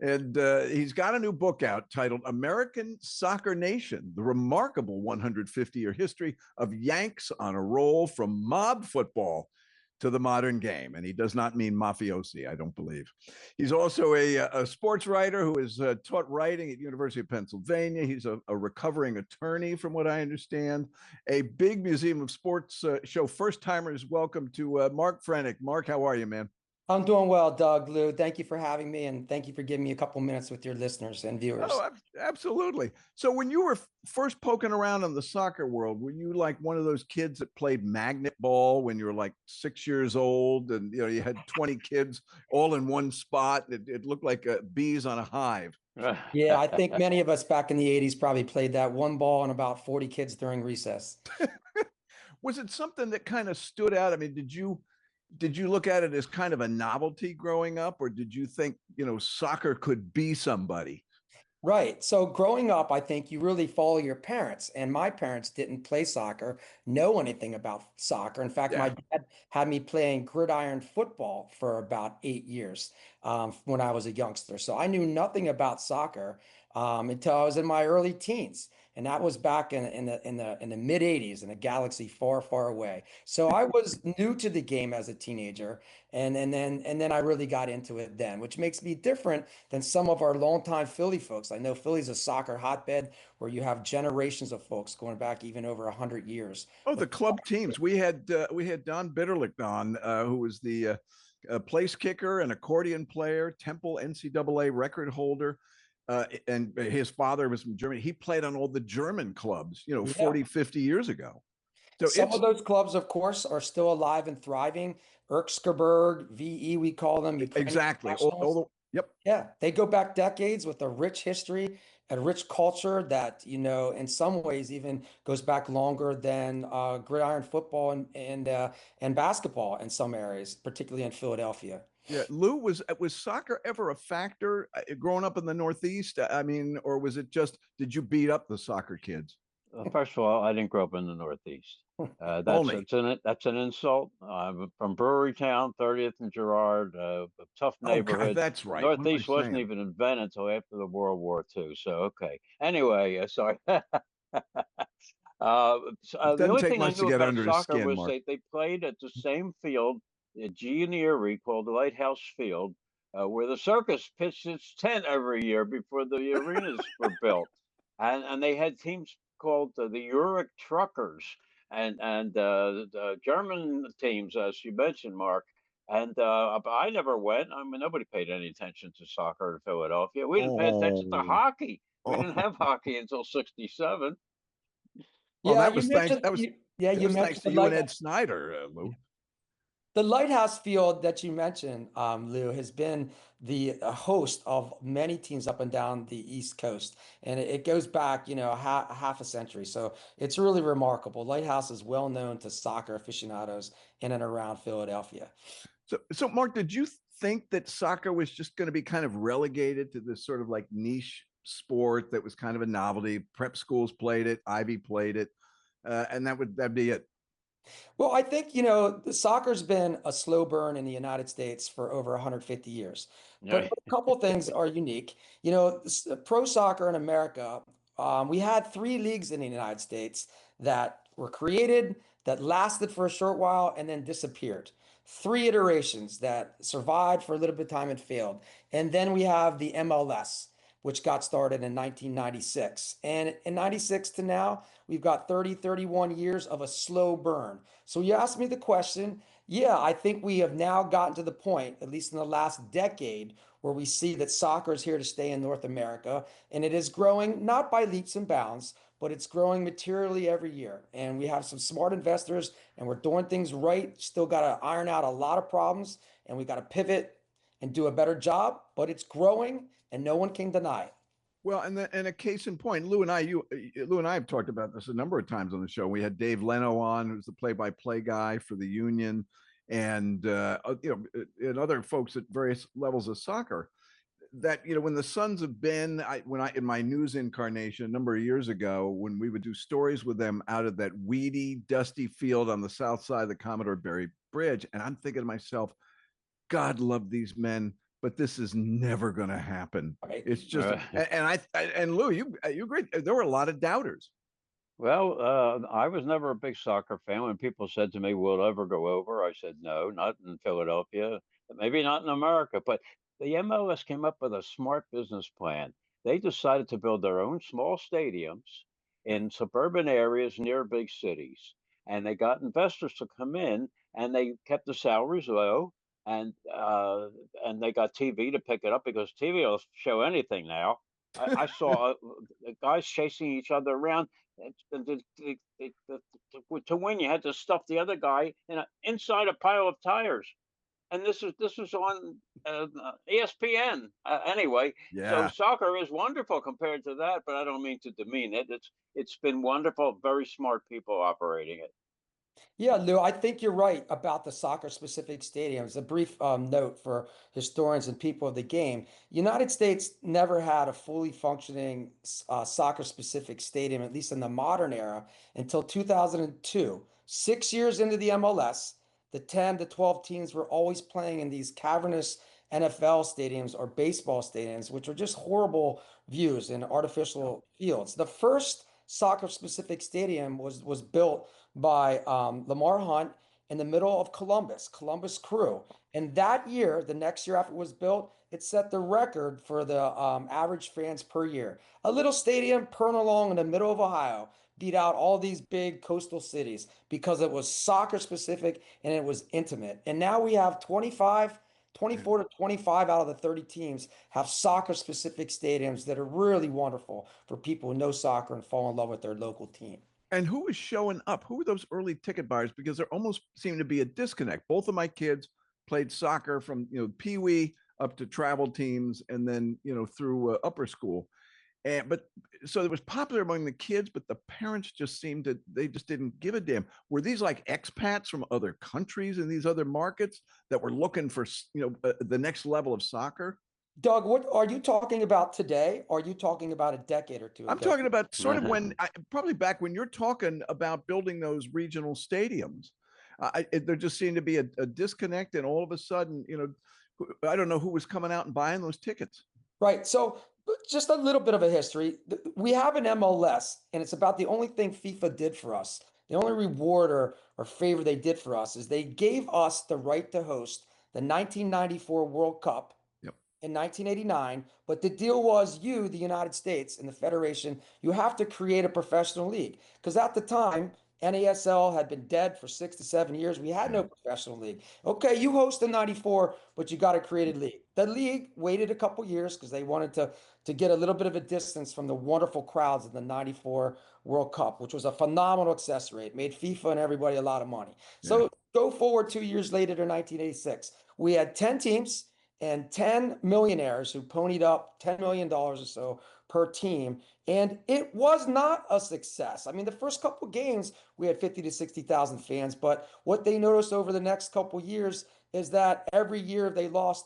And he's got a new book out titled American Soccer Nation, the remarkable 150-year history of Yanks on a roll from mob football to the modern game. And he does not mean mafiosi, I don't believe. He's also a sports writer who has taught writing at University of Pennsylvania. He's a recovering attorney, from what I understand. A big Museum of Sports show first-timers. Welcome to Mark Franek. Mark, how are you, man? I'm doing well, Doug, Lou. Thank you for having me, and thank you for giving me a couple minutes with your listeners and viewers. Oh, absolutely. So when you were first poking around in the soccer world, were you like one of those kids that played magnet ball when you were like 6 years old, and you had 20 kids all in one spot? It looked like bees on a hive. Yeah, I think many of us back in the 80s probably played that one ball and about 40 kids during recess. Was it something that kind of stood out? I mean, did you look at it as kind of a novelty growing up, or did you think, soccer could be somebody? Right. So growing up, I think you really follow your parents. And my parents didn't play soccer, know anything about soccer. In fact, my Yeah. dad had me playing gridiron football for about 8 years when I was a youngster. So I knew nothing about soccer until I was in my early teens. And that was back in the mid 80s in a galaxy far, far away. So I was new to the game as a teenager. And then I really got into it then, which makes me different than some of our longtime Philly folks. I know Philly's a soccer hotbed where you have generations of folks going back even over 100 years. Oh, the But club teams. We had Don Bitterlich on, who was the place kicker and accordion player, Temple NCAA record holder. And his father was from Germany. He played on all the German clubs, yeah, 40, 50 years ago. So some of it's those clubs, of course, are still alive and thriving. Erkskerberg, VE, we call them Ukrainian exactly. nationals. Yep. Yeah, they go back decades with a rich history, a rich culture that, in some ways even goes back longer than gridiron football and basketball in some areas, particularly in Philadelphia. Yeah. Lou, was soccer ever a factor growing up in the Northeast? I mean, or was it just, did you beat up the soccer kids? First of all, I didn't grow up in the Northeast. Only. That's an insult. I'm from Brewery Town, 30th and Girard, a tough Oh, God, neighborhood. that's right. What am I Northeast wasn't saying? even invented until after the World War II. So okay. Anyway, sorry. It The doesn't only take thing I much to knew get about under his soccer skin, was Mark. they played at the same field at G and Erie called the Lighthouse Field, where the circus pitched its tent every year before the arenas were built, and they had teams called the Uric Truckers and the German teams, as you mentioned, Mark. And but I never went. I mean, nobody paid any attention to soccer in Philadelphia. We didn't pay attention to Oh, hockey. We didn't oh. have hockey until '67. Well, Yeah, that you was thanks. mentioned That was yeah, that you was thanks mentioned to you and Ed Snyder, Lou. the Lighthouse Field that you mentioned, Lou, has been the host of many teams up and down the East Coast, and it goes back, half a century. So it's really remarkable. Lighthouse is well known to soccer aficionados in and around Philadelphia. So Mark, did you think that soccer was just going to be kind of relegated to this sort of like niche sport that was kind of a novelty? Prep schools played it, Ivy played it, and that'd be it. Well, I think, the soccer's been a slow burn in the United States for over 150 years. But Yeah. a couple things are unique. Pro soccer in America, we had three leagues in the United States that were created, that lasted for a short while, and then disappeared. Three iterations that survived for a little bit of time and failed. And then we have the MLS, which got started in 1996. And in 96 to now, we've got 30, 31 years of a slow burn. So you asked me the question. Yeah, I think we have now gotten to the point, at least in the last decade, where we see that soccer is here to stay in North America. And it is growing not by leaps and bounds, but it's growing materially every year. And we have some smart investors and we're doing things right. Still got to iron out a lot of problems and we got to pivot and do a better job, but it's growing and no one can deny it. Well, and a case in point, Lou and I have talked about this a number of times on the show. We had Dave Leno on, who's the play-by-play guy for the Union, and and other folks at various levels of soccer. That when the Sons have been, when I in my news incarnation a number of years ago, when we would do stories with them out of that weedy, dusty field on the south side of the Commodore Barry Bridge, and I'm thinking to myself, God love these men. but this is never going to happen. Right. It's just, and Lou, you agree? There were a lot of doubters. Well, I was never a big soccer fan. When people said to me, "Will it ever go over?" I said, "No, not in Philadelphia, maybe not in America." But the MLS came up with a smart business plan. They decided to build their own small stadiums in suburban areas near big cities, and they got investors to come in, and they kept the salaries low, and uh, and they got TV to pick it up because TV will show anything now. I saw guys chasing each other around to win, you had to stuff the other guy inside a pile of tires, and this was on ESPN anyway. So Yeah. soccer is wonderful compared to that, but I don't mean to demean it. It's been wonderful. Very smart people operating it. Yeah, Lou, I think you're right about the soccer-specific stadiums. A brief note for historians and people of the game. United States never had a fully functioning soccer-specific stadium, at least in the modern era, until 2002. 6 years into the MLS, the 10 to 12 teams were always playing in these cavernous NFL stadiums or baseball stadiums, which are just horrible views in artificial fields. The first soccer-specific stadium was built by Lamar Hunt in the middle of Columbus Crew. And that year, the next year after it was built, it set the record for the average fans per year. A little stadium, Pernalong in the middle of Ohio, beat out all these big coastal cities because it was soccer specific and it was intimate. And now we have 24 to 25 out of the 30 teams have soccer specific stadiums that are really wonderful for people who know soccer and fall in love with their local team. And who was showing up? Who were those early ticket buyers? Because there almost seemed to be a disconnect. Both of my kids played soccer from pee wee up to travel teams, and then through upper school. And but so it was popular among the kids, but the parents just seemed to they just didn't give a damn. Were these like expats from other countries in these other markets that were looking for the next level of soccer? Doug, what are you talking about today? Or are you talking about a decade or two I'm ago? talking about sort of probably back when you're talking about building those regional stadiums. There just seemed to be a disconnect, and all of a sudden, I don't know who was coming out and buying those tickets. Right. So just a little bit of a history. We have an MLS, and it's about the only thing FIFA did for us. The only reward or favor they did for us is they gave us the right to host the 1994 World Cup Yep. in 1989. But the deal was you, the United States and the Federation, you have to create a professional league. Because at the time, NASL had been dead for 6 to 7 years. We had Yeah. no professional league. Okay, you host the 94, but you got to create a league. The league waited a couple years because they wanted to get a little bit of a distance from the wonderful crowds of the 94 World Cup, which was a phenomenal success rate, made FIFA and everybody a lot of money. Yeah. So go forward 2 years later to 1986. We had 10 teams and 10 millionaires who ponied up $10 million or so per team. And it was not a success. I mean, the first couple games, we had 50 to 60,000 fans. But what they noticed over the next couple years is that every year they lost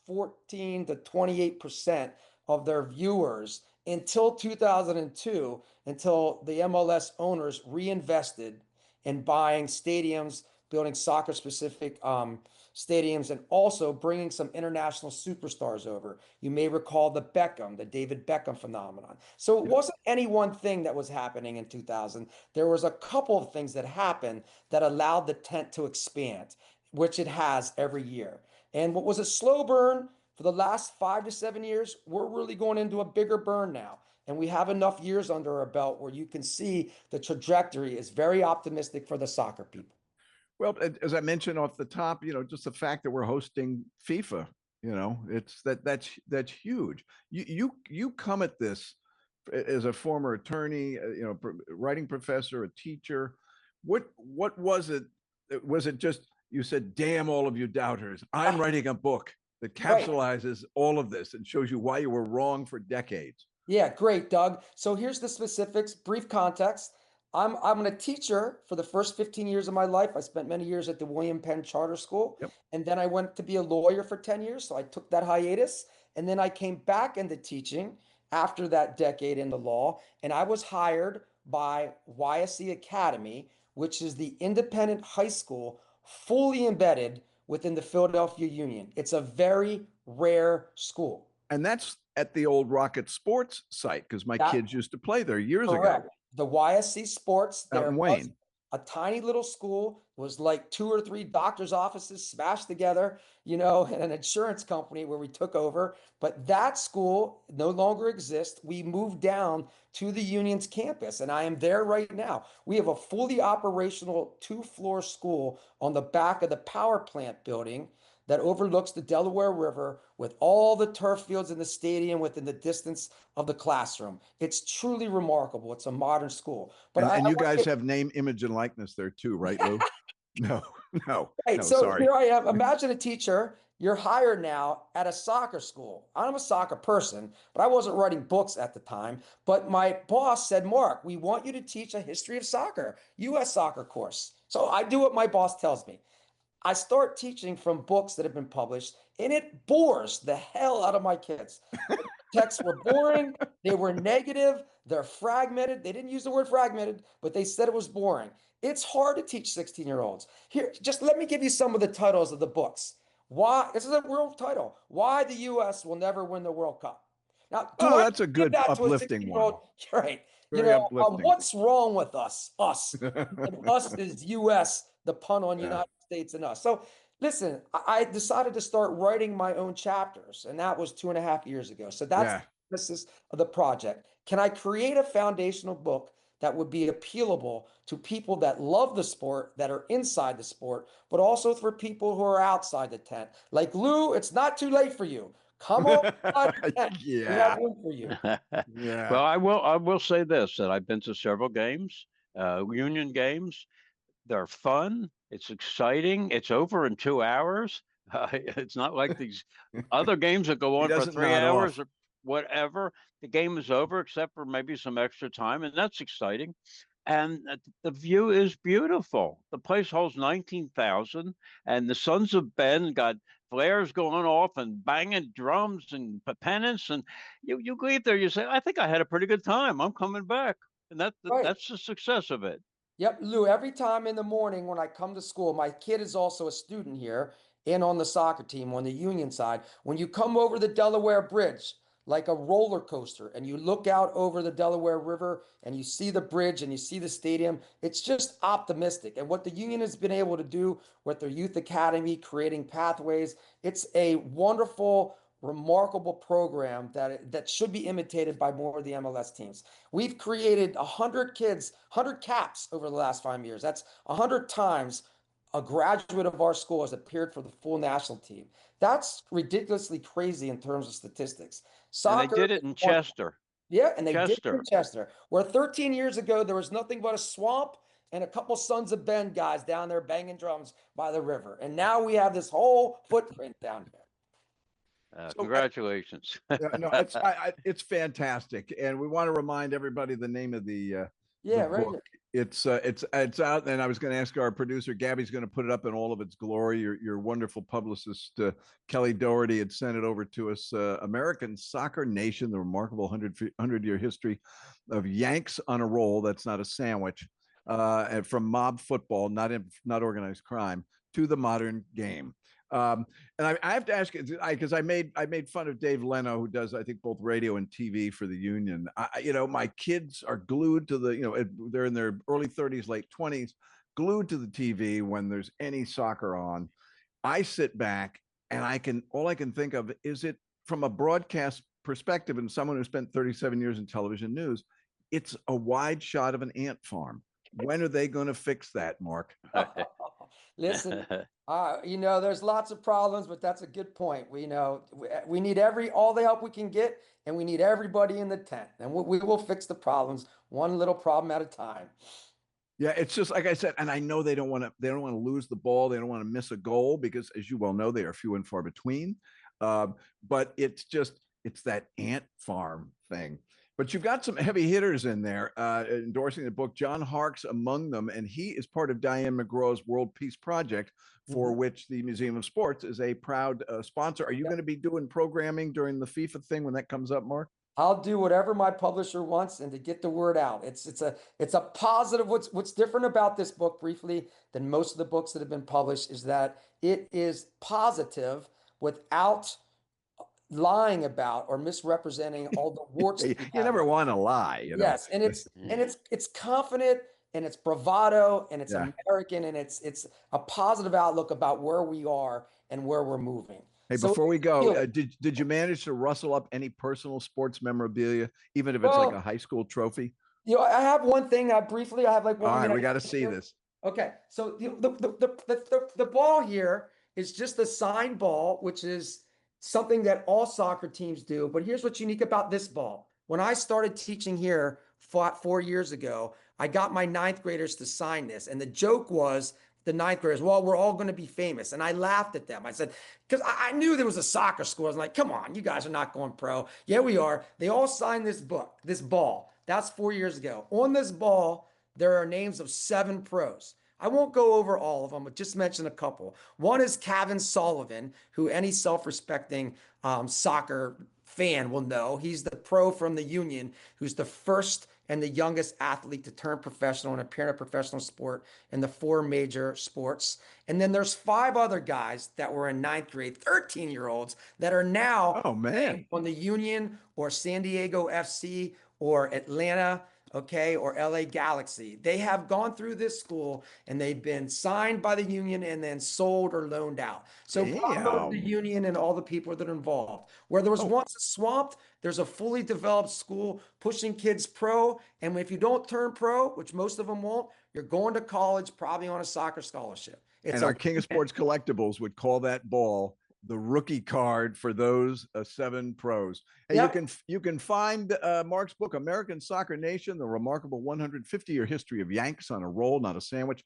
14 to 28% of their viewers until 2002, until the MLS owners reinvested in buying stadiums, building soccer specific stadiums, and also bringing some international superstars over. You may recall the David Beckham phenomenon. So it wasn't any one thing that was happening in 2000. There was a couple of things that happened that allowed the tent to expand, which it has every year. And what was a slow burn for the last 5 to 7 years, we're really going into a bigger burn now. And we have enough years under our belt where you can see the trajectory is very optimistic for the soccer people. Well, as I mentioned off the top, just the fact that we're hosting FIFA, it's that's huge. You come at this as a former attorney, writing professor, a teacher. What was it? Was it just you said, "Damn all of you doubters! I'm writing a book that Right. capsulizes all of this and shows you why you were wrong for decades." Yeah, great, Doug. So here's the specifics, brief context. I'm a teacher for the first 15 years of my life. I spent many years at the William Penn Charter School, Yep. and then I went to be a lawyer for 10 years. So I took that hiatus, and then I came back into teaching after that decade in the law, and I was hired by YSC Academy, which is the independent high school fully embedded within the Philadelphia Union. It's a very rare school. And that's at the old Rocket Sports site because my That kids used to play there years correct. ago The YSC Sports, out there in was Wayne. a tiny little school, was like 2 or 3 doctors' offices smashed together, and an insurance company where we took over. But that school no longer exists. We moved down to the Union's campus, and I am there right now. We have a fully operational 2-floor school on the back of the power plant building that overlooks the Delaware River with all the turf fields in the stadium within the distance of the classroom. It's truly remarkable. It's a modern school. But And I you want to guys get have name, image, and likeness there too, right, Lou? No, no, right. no, So sorry. here I am. Imagine a teacher. You're hired now at a soccer school. I'm a soccer person, but I wasn't writing books at the time. But my boss said, Mark, we want you to teach a history of soccer, U.S. soccer course. So I do what my boss tells me. I start teaching from books that have been published, and it bores the hell out of my kids. Texts were boring, they were negative, they're fragmented. They didn't use the word fragmented, but they said it was boring. It's hard to teach 16-year-olds. Here, just let me give you some of the titles of the books. Why, this is a world title, Why the US Will Never Win the World Cup. Now, do Oh, I that's a give good that to a uplifting one. 16-year-old? Right. Very uplifting. What's wrong with us? Us. And us is US, the pun on Yeah. United States and us. So listen, I decided to start writing my own chapters, and that was 2.5 years ago. So that's Yeah. the genesis of the project. Can I create a foundational book that would be appealable to people that love the sport, that are inside the sport, but also for people who are outside the tent? Like Lou, it's not too late for you. Come on, the tent. We have Yeah. room for you. Yeah. Well, I will say this, that I've been to several games, Union games. They're fun. It's exciting. It's over in 2 hours. It's not like these other games that go He on for doesn't three nod hours off. or whatever. The game is over, except for maybe some extra time, and that's exciting. And the view is beautiful. The place holds 19,000, and the Sons of Ben got flares going off and banging drums and pennants. And you leave there, you say, I think I had a pretty good time. I'm coming back. And Right. that's the success of it. Yep, Lou, every time in the morning when I come to school, my kid is also a student here and on the soccer team on the Union side. When you come over the Delaware Bridge, like a roller coaster, and you look out over the Delaware River and you see the bridge and you see the stadium, it's just optimistic. And what the Union has been able to do with their youth academy, creating pathways, it's a wonderful, remarkable program that should be imitated by more of the MLS teams. We've created 100 kids, 100 caps over the last 5 years. That's 100 times a graduate of our school has appeared for the full national team. That's ridiculously crazy in terms of statistics. And they Soccer did is it in one. Chester. Yeah, and they did it in Chester. Chester, where 13 years ago there was nothing but a swamp and a couple Sons of Ben guys down there banging drums by the river. And now we have this whole footprint down here. So Congratulations. no, it's fantastic, and we want to remind everybody the name of the Yeah, right. book. It's out, and I was going to ask our producer Gabby's going to put it up in all of its glory. Your wonderful publicist Kelly Doherty had sent it over to us. American Soccer Nation: The Remarkable 100-Year History of Yanks on a Roll. That's not a sandwich. And from mob football, not organized crime, to the modern game. And I have to ask you because I made fun of Dave Leno, who does I think both radio and TV for the Union. My kids are glued to they're in their early 30s, late 20s, glued to the TV when there's any soccer on. I sit back and all I can think of is it from a broadcast perspective and someone who spent 37 years in television news. It's a wide shot of an ant farm. When are they going to fix that, Mark? Listen, there's lots of problems, but that's a good point. We need all the help we can get, and we need everybody in the tent, and we will fix the problems one little problem at a time. Yeah, it's just like I said, and I know they don't want to lose the ball, they don't want to miss a goal because, as you well know, they are few and far between. But it's that ant farm thing. But you've got some heavy hitters in there endorsing the book. John Hark's among them, and he is part of Diane McGraw's World Peace Project, for which the Museum of Sports is a proud sponsor. Are you going to be doing programming during the FIFA thing when that comes up, Mark? I'll do whatever my publisher wants and to get the word out. It's a positive. What's different about this book, briefly, than most of the books that have been published is that it is positive without lying about or misrepresenting all the warts You that we have. never want to lie, you know. Yes, and it's confident and it's bravado and it's Yeah. American and it's a positive outlook about where we are and where we're moving. Hey, So before we go, appealing. did you manage to rustle up any personal sports memorabilia, even if it's like a Well, high school trophy? I have one thing. I have like All 1 right, minute. we got to see this. Okay, so the ball here is just a signed ball, which is something that all soccer teams do. But here's what's unique about this ball. When I started teaching here 4 years ago, I got my ninth graders to sign this. And the joke was the ninth graders, well, we're all going to be famous. And I laughed at them. I said, because I knew there was a soccer school. I was like, come on, you guys are not going pro. Yeah, we are. They all signed this ball. That's 4 years ago. On this ball, there are names of 7 pros. I won't go over all of them, but just mention a couple. One is Kevin Sullivan, who any self-respecting soccer fan will know. He's the pro from the Union, who's the first and the youngest athlete to turn professional and appear in a professional sport in the 4 major sports. And then there's 5 other guys that were in ninth grade, 13-year-olds that are now Oh, man. on the Union or San Diego FC or Atlanta, okay, or LA Galaxy. They have gone through this school and they've been signed by the Union and then sold or loaned out. So bravo to the Damn. Union and all the people that are involved. Where there was Oh, once a swamp, there's a fully developed school pushing kids pro. And if you don't turn pro, which most of them won't, you're going to college probably on a soccer scholarship. It's and a our King of Sports collectibles would call that ball the rookie card for those 7 pros. And Yep. you can find Mark's book, American Soccer Nation: The Remarkable 150-Year History of Yanks on a Roll, Not a Sandwich,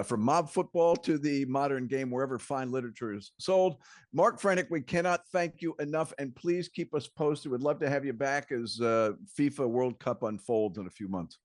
from mob football to the modern game, wherever fine literature is sold. Mark Franek, we cannot thank you enough, and please keep us posted. We'd love to have you back as FIFA World Cup unfolds in a few months.